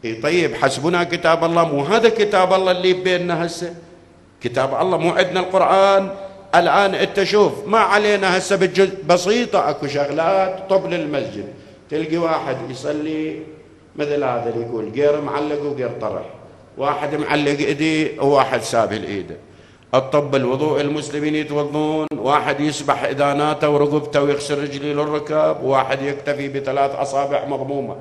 اي طيب حسبنا كتاب الله، مو هذا كتاب الله اللي بيننا هسه؟ كتاب الله مو عندنا القرآن الآن. انت شوف ما علينا هسه بسيطة، اكو شغلات طب للمسجد، تلقي واحد يصلي مثل هذا اللي يقول غير معلق وغير طرح، واحد معلق ايديه وواحد سابل ايده. الطب الوضوء المسلمين يتوضون، واحد يسبح اذاناته ورقبته ويغسل رجليه للركاب، وواحد يكتفي بثلاث اصابع مضمومه.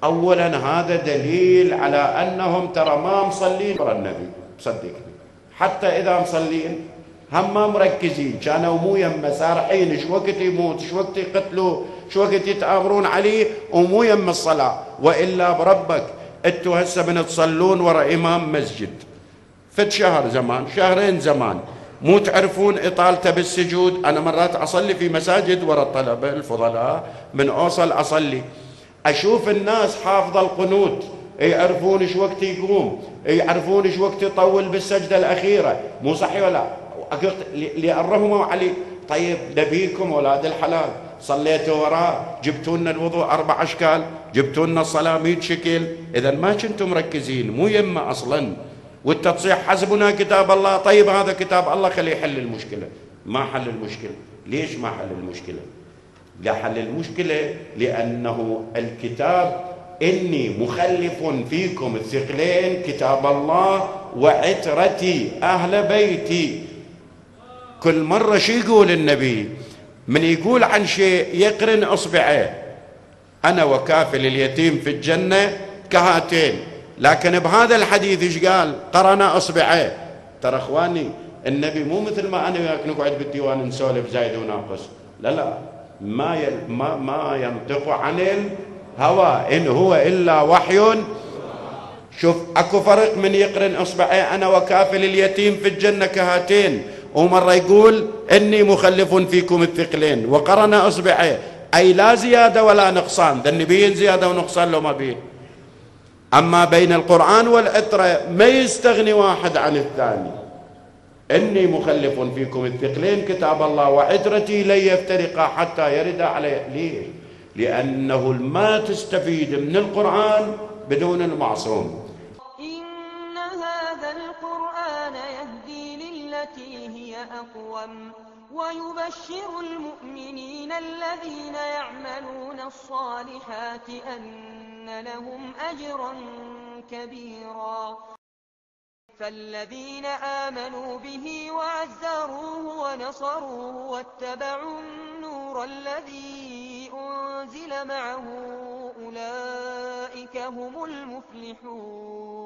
اولا هذا دليل على انهم ترى ما مصلين ورا النبي، صدقني حتى اذا مصلين هم ما مركزين، كانوا مو يمه سارحين شو وقت يموت، شو وقت يقتلوه، شو وقت يتآمرون عليه، ومو يم الصلاه. والا بربك انتوا هسه من تصلون ورا امام مسجد فد شهر زمان شهرين زمان، مو تعرفون اطالته بالسجود؟ انا مرات اصلي في مساجد ورا الطلبه الفضلاء، من اوصل اصلي اشوف الناس حافظه القنوت، يعرفون شو وقت يقوم، يعرفون شو وقت يطول بالسجده الاخيره، مو صحيح ولا؟ لأرهموا علي. طيب نبيكم اولاد الحلال صليتوا وراه، جبتوا لنا الوضوء 4 اشكال، جبتوا لنا الصلاه 100 شكل، اذا ما كنتم مركزين، مو يمه اصلا. وانت تصيح حسبنا كتاب الله. طيب هذا كتاب الله خليه يحل المشكله. ما حل المشكله. ليش ما حل المشكله؟ لا حل المشكله لانه الكتاب اني مخلف فيكم الثقلين كتاب الله وعترتي اهل بيتي. كل مره شو يقول النبي؟ من يقول عن شيء يقرن اصبعه، انا وكافل اليتيم في الجنه كهاتين. لكن بهذا الحديث ايش قال؟ قرن اصبعه. ترى اخواني النبي مو مثل ما انا وياك نقعد بالديوان نسولف زايد وناقص، لا لا، ما ينطق عن الهوى ان هو الا وحي. شوف اكو فرق من يقرن اصبعه انا وكافل اليتيم في الجنه كهاتين، ومره يقول اني مخلف فيكم الثقلين وقرن اصبعه، اي لا زياده ولا نقصان. ذا النبي زياده ونقصان لو ما بين. اما بين القرآن والعترة ما يستغني واحد عن الثاني. اني مخلف فيكم الثقلين كتاب الله وعترتي لن يفترقا حتى يرد علي. ليه؟ لانه ما تستفيد من القرآن بدون المعصوم. إن هذا القرآن يهدي للتي هي أقوم ويبشر المؤمنين الذين يعملون الصالحات أن لهم أجرا كبيرا. فالذين آمنوا به وعزروه ونصروه واتبعوا النور الذي أنزل معه أولئك هم المفلحون.